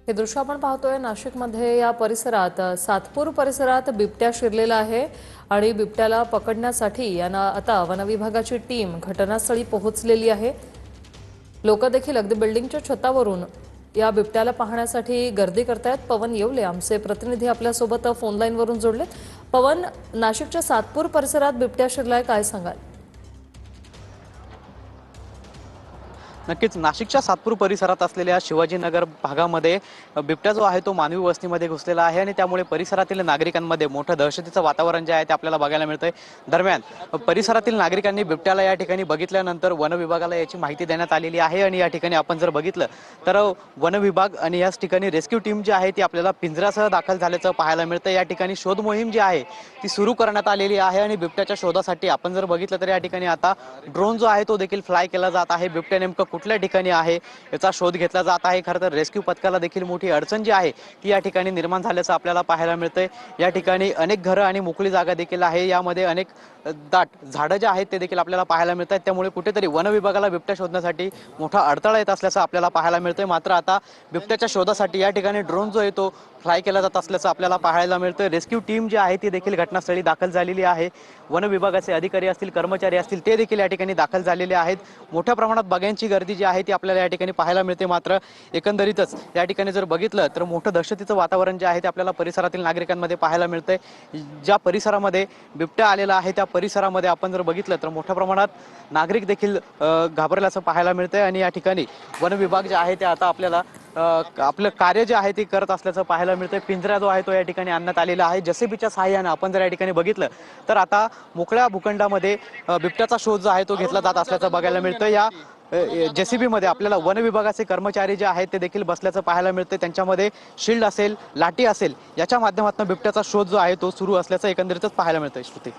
हे दृश्य आपण पाहतोय नाशिकमध्ये या परिसरात सातपूर परिसरात बिबट्या शिरलेला आहे आणि बिबट्याला पकडण्यासाठी यांना आता वनविभागाची टीम घटनास्थळी पोहोचलेली आहे। लोक देखील अगदी बिल्डिंगच्या छतावरून या बिबट्याला पाहण्यासाठी गर्दी करतायत। पवन येवले आमचे प्रतिनिधी आपल्या सोबत फोन लाईन वरून जोडलेत। पवन, नाशिकच्या सातपूर परिसरात बिबट्या शिरलाय, काय सांगाल? नक्कीच नाशिकच्या सातपूर परिसरात असलेल्या शिवाजीनगर भागामध्ये बिबट्या जो आहे तो मानवी वस्तीमध्ये घुसलेला आहे आणि त्यामुळे परिसरातील नागरिकांमध्ये मोठं दहशतीचं वातावरण जे आहे ते आपल्याला बघायला मिळतंय। दरम्यान परिसरातील नागरिकांनी बिबट्याला या ठिकाणी बघितल्यानंतर वन विभागाला याची माहिती देण्यात आलेली आहे आणि या ठिकाणी आपण जर बघितलं तर वन विभाग आणि याच ठिकाणी रेस्क्यू टीम जी आहे ती आपल्याला पिंजऱ्यासह दाखल झाल्याचं पाहायला मिळतं। या ठिकाणी शोध मोहीम जी आहे ती सुरू करण्यात आलेली आहे आणि बिबट्याच्या शोधासाठी आपण जर बघितलं तर या ठिकाणी आता ड्रोन जो आहे तो देखील फ्लाय केला जात आहे। बिबट्या नेमकं कुठल्या ठिकाणी आहे याचा शोध घेतला जात आहे। खरं तर रेस्क्यू पथकाला देखील मोठी अडचण जी आहे ती या ठिकाणी निर्माण झाल्याचं आपल्याला पाहायला मिळतंय। या ठिकाणी अनेक घरं आणि मोकळी जागा देखील आहे, यामध्ये अनेक दाट झाडं जे आहेत ते देखील आपल्याला पाहायला मिळत आहेत। त्यामुळे कुठेतरी वन विभागाला बिबट्या शोधण्यासाठी मोठा अडथळा येत असल्याचं आपल्याला पाहायला मिळतंय। मात्र आता बिबट्याच्या शोधासाठी या ठिकाणी ड्रोन जो आहे तो फ्लाय केला जात असल्याचं आपल्याला पाहायला मिळतंय। रेस्क्यू टीम जी आहे ती देखील घटनास्थळी दाखल झालेली आहे। वन विभागाचे अधिकारी असतील, कर्मचारी असतील, ते देखील या ठिकाणी दाखल झालेले आहेत। मोठ्या प्रमाणात बघ्यांची गर्दी जी आहे ती आपल्याला या ठिकाणी पाहायला मिळते। मात्र एकंदरीतच या ठिकाणी जर बघितलं तर मोठं दहशतीचं वातावरण जे आहे ते आपल्याला परिसरातील नागरिकांमध्ये पाहायला मिळतंय। ज्या परिसरामध्ये बिबट्या आलेला आहे त्या परिसरामध्ये आपण जर बघितलं तर मोठ्या प्रमाणात नागरिक देखील घाबरल्याचं पाहायला मिळतंय आणि या ठिकाणी वन विभाग जे आहे ते आता आपल्याला आपलं कार्य जे आहे ते करत असल्याचं पाहायला मिळतंय। पिंजरा जो आहे तो या ठिकाणी आणण्यात आलेला आहे। जेसीबीच्या सहाय्याने आपण जर या ठिकाणी बघितलं तर आता मोकळ्या भूखंडामध्ये बिबट्याचा शोध जो आहे तो घेतला जात असल्याचं बघायला मिळतं। या जेसीबी मध्ये आपल्याला वन विभागाचे कर्मचारी जे आहेत ते देखील बसल्याचं पाहायला मिळतं। त्यांच्यामध्ये शिल्ड असेल, लाठी असेल, याच्या माध्यमातून बिबट्याचा शोध जो आहे तो सुरू असल्याचं एकंदरीतच पाहायला मिळतंय। श्रुती,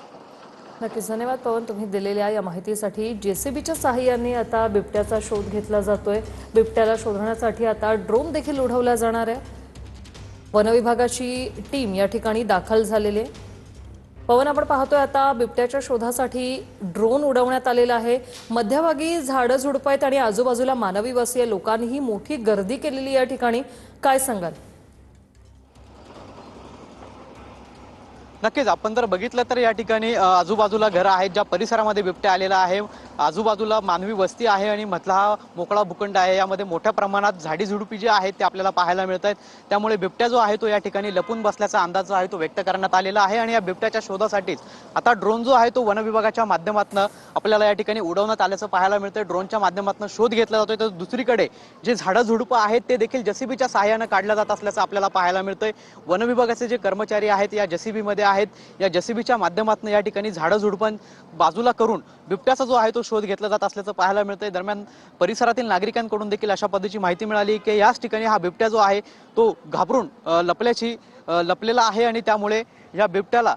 नक्कीच धन्यवाद पवन, तुम्ही दिलेल्या या माहितीसाठी। जेसीबीच्या सहाय्याने आता बिबट्याचा शोध घेतला जातोय। बिबट्याला शोधण्यासाठी आता ड्रोन देखील उडवला जाणार आहे। वनविभागाची टीम या ठिकाणी दाखल झालेली आहे। पवन, आपण पाहतोय आता बिबट्याच्या शोधासाठी ड्रोन उडवण्यात आलेला आहे। मध्यभागी झाडं झुडपं आहेत आणि आजूबाजूला मानवी वस्ती आहे। लोकांनीही मोठी गर्दी केलेली या ठिकाणी, काय सांगाल? नक्कीच आपण जर बघितलं तर या ठिकाणी आजूबाजूला घरं आहेत, ज्या परिसरामध्ये बिबट्या आलेला आहे। आजूबाजूला मानवी वस्ती आहे आणि मधला हा मोकळा भूखंड आहे। यामध्ये मोठ्या प्रमाणात झाडी झुडपी जी आहेत ते आपल्याला पाहायला मिळत आहेत। त्यामुळे बिबट्या जो आहे तो या ठिकाणी लपून बसल्याचा अंदाज जो आहे तो व्यक्त करण्यात आलेला आहे आणि या बिबट्याच्या शोधासाठीच आता ड्रोन जो आहे तो वन विभागाच्या माध्यमातून आपल्याला या ठिकाणी उडवण्यात आल्याचं पाहायला मिळतंय। ड्रोनच्या माध्यमातून शोध घेतला जातोय, तर दुसरीकडे जे झाडं झुडपं आहेत ते देखील जेसीबीच्या सहाय्याने काढल्या जात असल्याचं आपल्याला पाहायला मिळतंय। वन विभागाचे जे कर्मचारी आहेत या जेसीबी मध्ये आहेत, या जेसीबीच्या माध्यमातून या ठिकाणी झाडं झुडपं बाजूला करून बिबट्याचा जो आहे तो शोध घेतला जात असल्याचं पाहायला मिळतंय। दरम्यान परिसरातील नागरिकांकडून देखील अशा पद्धतीची माहिती मिळाली की याच ठिकाणी हा बिबट्या जो आहे तो घाबरून लपलेला आहे आणि त्यामुळे या बिबट्याला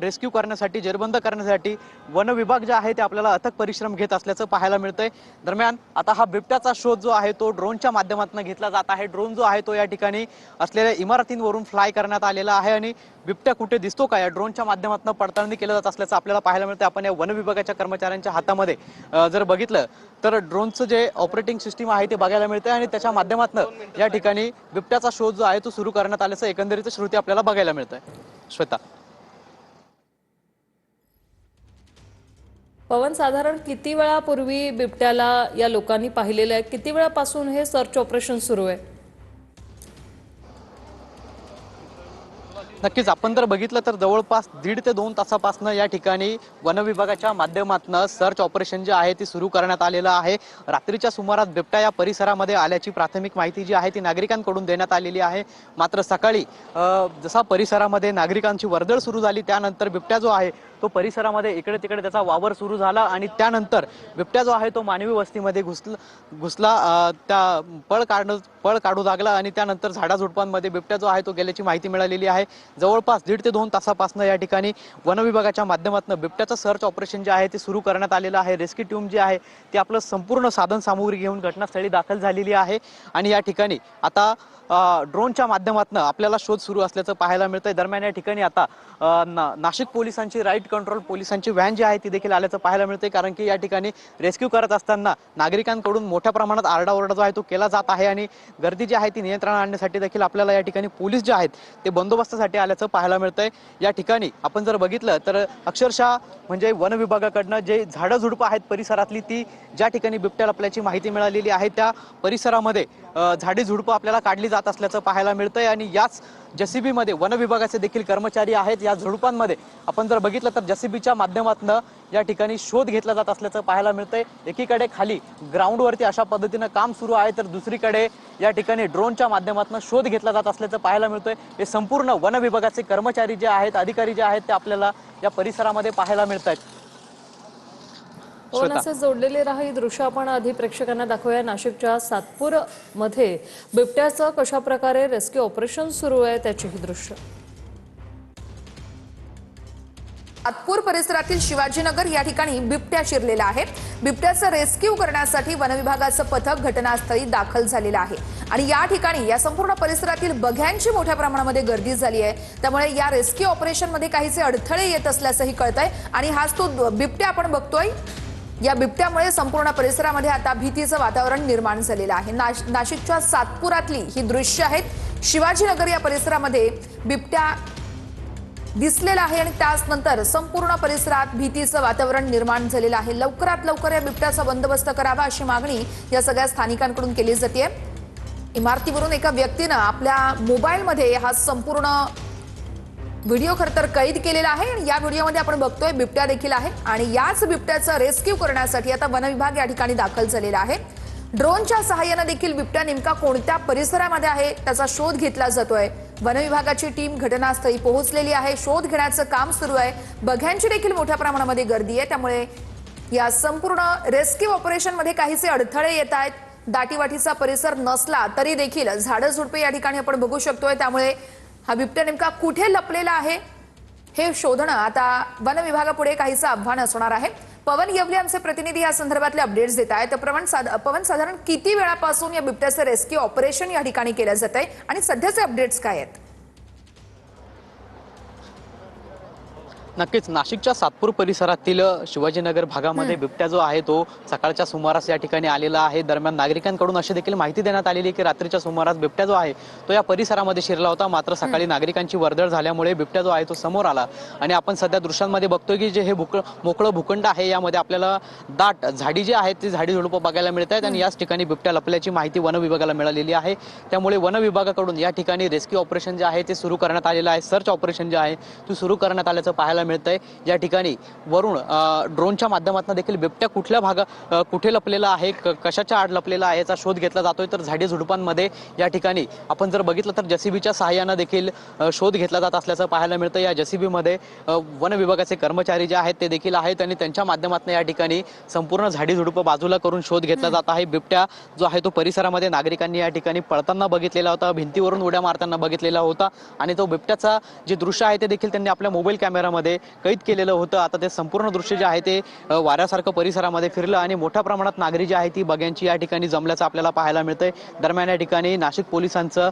रेस्क्यू करण्यासाठी, जेरबंद करण्यासाठी वन विभाग जे आहे ते आपल्याला अथक परिश्रम घेत असल्याचं पाहायला मिळतंय। दरम्यान आता हा बिबट्याचा शोध जो आहे तो ड्रोनच्या माध्यमातून घेतला जात आहे। ड्रोन जो आहे तो या ठिकाणी असलेल्या इमारतींवरून फ्लाय करण्यात आलेला आहे आणि बिबट्या कुठे दिसतो का या ड्रोनच्या माध्यमातून पडताळणी केली जात असल्याचं आपल्याला पाहायला मिळतं। आपण या वन विभागाच्या कर्मचाऱ्यांच्या हातामध्ये जर बघितलं तर ड्रोनचं जे ऑपरेटिंग सिस्टीम आहे ते बघायला मिळते आणि त्याच्या माध्यमातून या ठिकाणी बिबट्याचा शोध जो आहे तो सुरू करण्यात आल्याचं एकंदरीत श्रुती आपल्याला बघायला मिळतंय। श्वेता, पवन, साधारण किती वेळापूर्वी बिबट्याला या लोकांनी पाहिलेलं आहे? किती वेळापासून हे सर्च ऑपरेशन सुरू आहे? नक्कीच आपण जर बघितलं तर जवळपास 1.5 ते 2 तासापासून या ठिकाणी वन विभागाच्या माध्यमातून सर्च ऑपरेशन जे आहे ते सुरू करण्यात आलेलं आहे। रात्रीच्या सुमारास बिबट्या या परिसरामध्ये आल्याची प्राथमिक माहिती जी आहे ती नागरिकांकडून देण्यात आलेली आहे। मात्र सकाळी जसा परिसरामध्ये नागरिकांची वर्दळ सुरू झाली त्यानंतर बिबट्या जो आहे तो परिसरामध्ये इकडे तिकडे त्याचा वावर सुरू झाला आणि त्यानंतर बिबट्या जो आहे तो मानवी वस्तीमध्ये घुसला त्या पळ काढू लागला आणि त्यानंतर झाडाझुडपांमध्ये बिबट्या जो आहे तो गेल्याची माहिती मिळालेली आहे। जवळपास 1.5 ते 2 तासापासून या ठिकाणी वन विभागाच्या माध्यमातून बिबट्याचं सर्च ऑपरेशन जे आहे ते सुरू करण्यात आलेलं आहे। रेस्क्यू टीम जी आहे ती आपलं संपूर्ण साधन सामुग्री घेऊन घटनास्थळी दाखल झालेली आहे आणि या ठिकाणी आता ड्रोनच्या माध्यमातून आपल्याला शोध सुरू असल्याचं पाहायला मिळतंय। दरम्यान या ठिकाणी आता नाशिक पोलिसांची राईट कंट्रोल पोलिसांची व्हॅन जी आहे ती देखील आल्याचं पाहायला मिळतंय, कारण की या ठिकाणी रेस्क्यू करत असताना नागरिकांकडून मोठ्या प्रमाणात आरडाओरडा जो आहे तो केला जात आहे आणि गर्दी जी आहे ती नियंत्रणात आणण्यासाठी देखील आपल्याला या ठिकाणी पोलीस जे आहेत ते बंदोबस्तासाठी आल्याचं पाहायला मिळतंय। या ठिकाणी आपण जर बघितलं तर अक्षरशः म्हणजे वन विभागाकडनं जे झाडं झुडपं आहेत परिसरातली ती ज्या ठिकाणी बिबट्या लपल्याची माहिती मिळालेली आहे त्या परिसरामध्ये झाडी झुडपं आपल्याला काढली जात असल्याचं पाहायला मिळतंय आणि याच जेसीबी मध्ये वन विभागाचे देखील कर्मचारी आहेत। या झुडपांमध्ये आपण जर बघितलं तर जेसीबीच्या माध्यमातून या ठिकाणी शोध घेतला जात असल्याचं पाहायला मिळतंय। एकीकडे खाली ग्राउंडवरती अशा पद्धतीनं काम सुरू आहे तर दुसरीकडे या ठिकाणी ड्रोनच्या माध्यमातून शोध घेतला जात असल्याचं पाहायला मिळतंय। हे संपूर्ण वन विभागाचे कर्मचारी जे आहेत अधिकारी जे आहेत ते आपल्याला या परिसरामध्ये पाहायला मिळत आहेत। असे जोडलेले राहा। ही दृश्य आपण आधी प्रेक्षकांना दाखवूया। नाशिकच्या सातपूर मध्ये बिबट्याचं कशा प्रकारे रेस्क्यू ऑपरेशन सुरू आहे त्याची ही दृश्य। सातपूर परिसरातील शिवाजीनगर या ठिकाणी बिबट्या शिरलेला आहे। बिबट्याचं रेस्क्यू करण्यासाठी वन विभागाचं पथक घटनास्थळी दाखल झालेलं आहे आणि या ठिकाणी या संपूर्ण परिसरातील बघ्यांची मोठ्या प्रमाणामध्ये गर्दी झाली आहे। त्यामुळे या रेस्क्यू ऑपरेशन मध्ये काहीसे अडथळे येत असल्याचंही कळतंय आणि हाच तो बिबट्या आपण बघतोय। या बिबट्यामुळे संपूर्ण परिसरामध्ये आता भीतीचं वातावरण निर्माण झालेलं आहे। नाशिकच्या सातपुरातली ही दृश्य आहेत। शिवाजीनगर या परिसरामध्ये बिबट्या दिसलेला आहे आणि त्याच नंतर संपूर्ण परिसरात भीतीचं वातावरण निर्माण झालेलं आहे। लवकरात लवकर या बिबट्याचा बंदोबस्त करावा अशी मागणी या सगळ्या स्थानिकांकडून केली जाते। इमारतीवरून एका व्यक्तीनं आपल्या मोबाईलमध्ये हा संपूर्ण व्हिडिओ खरं तर कैद केलेला आहे आणि या व्हिडिओमध्ये आपण बघतोय बिबट्या देखील आहे आणि याच बिबट्याचं रेस्क्यू करण्यासाठी आता वन विभाग या ठिकाणी दाखल झालेला आहे। ड्रोनच्या सहाय्याने देखील बिबट्या नेमका कोणत्या परिसरामध्ये आहे त्याचा शोध घेतला जातोय। वन विभागाची टीम घटनास्थळी पोहोचलेली आहे। शोध घेण्याचं काम सुरू आहे। बघ्यांची देखील मोठ्या प्रमाणामध्ये गर्दी आहे। त्यामुळे या संपूर्ण रेस्क्यू ऑपरेशन मध्ये काहीसे अडथळे येत आहेत। दाटीवाटीचा परिसर नसला तरी देखील झाडं झुडपे या ठिकाणी आपण बघू शकतोय। त्यामुळे हा बिबट्या नेमका कुठे लपलेला आहे हे शोधणं आता वन विभागापुढे काहीचं आव्हान असणार आहे। पवन येवले आमचे प्रतिनिधी या संदर्भातले अपडेट्स देत आहेत। पवन, साधारण किती वेळापासून या बिबट्याचं रेस्क्यू ऑपरेशन या ठिकाणी केलं जात आहे आणि सध्याचे अपडेट्स काय आहेत? नक्कीच नाशिकच्या सातपूर परिसरातील शिवाजीनगर भागामध्ये बिबट्या जो आहे तो सकाळच्या सुमारास या ठिकाणी आलेला आहे। दरम्यान नागरिकांकडून अशी देखील माहिती देण्यात आलेली आहे की रात्रीच्या सुमारास बिबट्या जो आहे तो या परिसरामध्ये शिरला होता, मात्र सकाळी नागरिकांची वर्दळ झाल्यामुळे बिबट्या जो आहे तो समोर आला आणि आपण सध्या दृश्यांमध्ये बघतोय की जे हे मोकळं भूखंड आहे यामध्ये आपल्याला दाट झाडी जी आहेत ती झाडी झुडपं बघायला मिळत आहेत आणि याच ठिकाणी बिबट्या लपल्याची माहिती वन विभागाला मिळालेली आहे। त्यामुळे वन विभागाकडून या ठिकाणी रेस्क्यू ऑपरेशन जे आहे ते सुरू करण्यात आलेलं आहे। सर्च ऑपरेशन जे आहे ते सुरू करण्यात आल्याचं पाहायला मिळतंय। या ठिकाणी वरून ड्रोनच्या माध्यमातून देखील बिबट्या कुठे लपलेला आहे, कशाच्या आड लपलेला आहे याचा शोध घेतला जातोय। तर झाडी झुडपांमध्ये या ठिकाणी आपण जर बघितलं तर जेसीबीच्या सहाय्याने देखील शोध घेतला जात असल्याचं पाहायला मिळतं। या जेसीबी मध्ये वन विभागाचे कर्मचारी जे आहेत ते देखील आहेत आणि त्यांच्या माध्यमातून या ठिकाणी संपूर्ण झाडी झुडपं बाजूला करून शोध घेतला जात आहे। बिबट्या जो आहे तो परिसरामध्ये नागरिकांनी या ठिकाणी पळताना बघितलेला होता, भिंतीवरून उड्या मारताना बघितलेला होता आणि तो बिबट्याचा जे दृश्य आहे ते देखील त्यांनी आपल्या मोबाईल कॅमेरामध्ये कैद केलेलं होतं। आता ते संपूर्ण दृश्य जे आहे ते वाऱ्यासारखं परिसरामध्ये फिरलं आणि मोठ्या प्रमाणात नागरिक जे आहे ती बघ्यांची या ठिकाणी जमल्याचं आपल्याला पाहायला मिळतंय। दरम्यान या ठिकाणी नाशिक पोलिसांचं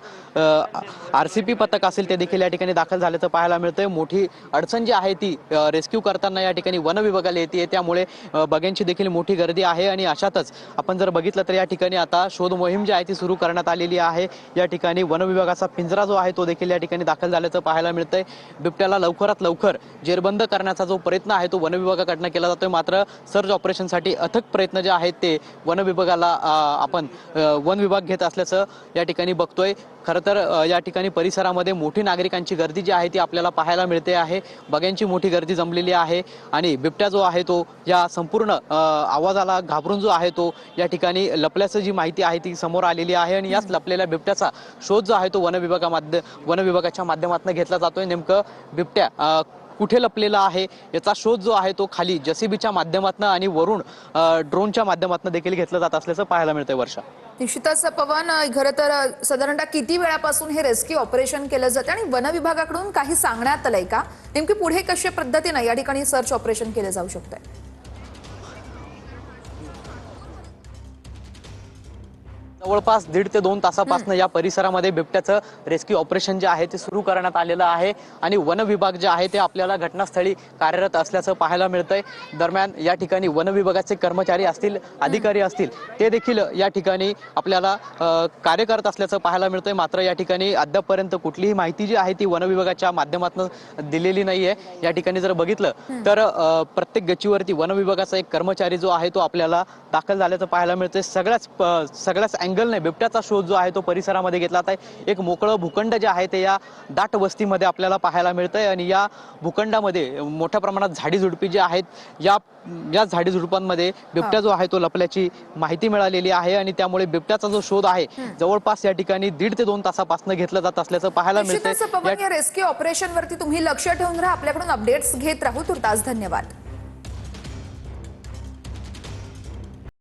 आरसीपी पथक असेल ते देखील या ठिकाणी दाखल झाल्याचं पाहायला मिळतंय। मोठी अडचण जी आहे ती रेस्क्यू करताना या ठिकाणी वन विभागाला येते, त्यामुळे बघ्यांची देखील मोठी गर्दी आहे आणि अशातच आपण जर बघितलं तर या ठिकाणी आता शोध मोहीम जी आहे ती सुरू करण्यात आलेली आहे। या ठिकाणी वन विभागाचा पिंजरा जो आहे तो देखील या ठिकाणी दाखल झाल्याचं पाहायला मिळतंय। बिबट्याला लवकरात लवकर जेरबंद करण्याचा जो प्रयत्न आहे तो वन विभागाकडनं केला जातोय, मात्र सर्च ऑपरेशनसाठी अथक प्रयत्न जे आहेत ते वन विभाग घेत असल्याचं या ठिकाणी बघतोय। खरं तर या ठिकाणी परिसरामध्ये मोठी नागरिकांची गर्दी जी आहे ती आपल्याला पाहायला मिळते आहे। बघ्यांची मोठी गर्दी जमलेली आहे आणि बिबट्या जो आहे तो या संपूर्ण आवाजाला घाबरून जो आहे तो या ठिकाणी लपल्याचं जी माहिती आहे ती समोर आलेली आहे आणि याच लपलेल्या बिबट्याचा शोध जो आहे तो वन विभागाच्या माध्यमातून घेतला जातोय। नेमकं बिबट्या कुठे लपलेला आहे याचा शोध जो आहे तो खाली जेसीबीच्या माध्यमातून आणि वरून ड्रोनच्या माध्यमातून देखील घेतला जात असल्याचं पाहायला मिळतंय वर्षा. निश्चितच पवन, खरं तर साधारणतः किती वेळापासून हे रेस्क्यू ऑपरेशन केलं जातं आणि वन विभागाकडून काही सांगण्यात आलंय का? नेमकी पुढे कशा पद्धतीने या ठिकाणी सर्च ऑपरेशन केलं जाऊ शकतंय? जवळपास 1.5 ते 2 तासापासून या परिसरामध्ये बिबट्याचं रेस्क्यू ऑपरेशन जे आहे ते सुरू करण्यात आलेलं आहे आणि वन विभाग जे आहे ते आपल्याला घटनास्थळी कार्यरत असल्याचं पाहायला मिळतंय. दरम्यान या ठिकाणी वन विभागाचे कर्मचारी असतील, अधिकारी असतील, ते देखील या ठिकाणी आपल्याला कार्य करत असल्याचं पाहायला मिळतंय. मात्र या ठिकाणी अद्यापपर्यंत कुठलीही माहिती जी आहे ती वन विभागाच्या माध्यमातून दिलेली नाहीये. या ठिकाणी जर बघितलं तर प्रत्येक गच्चीवरती वन विभागाचा एक कर्मचारी जो आहे तो आपल्याला दाखल झाल्याचं पाहायला मिळतंय. सगळ्याच अँगलने बिबट्याचा शोध जो आहे तो परिसरामध्ये घेतला जात आहे. एक मोकळं भूखंड जे आहे ते या दाट वस्तीमध्ये आपल्याला पाहायला मिळतंय आणि या भूखंडामध्ये मोठ्या प्रमाणात झाडीझुडपी जी आहेत या झाडीझुडपांमध्ये बिबट्या जो आहे तो लपल्याची माहिती मिळालेली आहे आणि त्यामुळे बिबट्याचा जो शोध आहे जवळपास या ठिकाणी 1.5 ते 2 तासापासून घेतला जात असल्याचं पाहायला मिळतंय. या रेस्क्यू ऑपरेशन वरती तुम्ही लक्ष ठेवून राहा, आपल्याकडून अपडेट्स घेत राहू. तुर्तास धन्यवाद.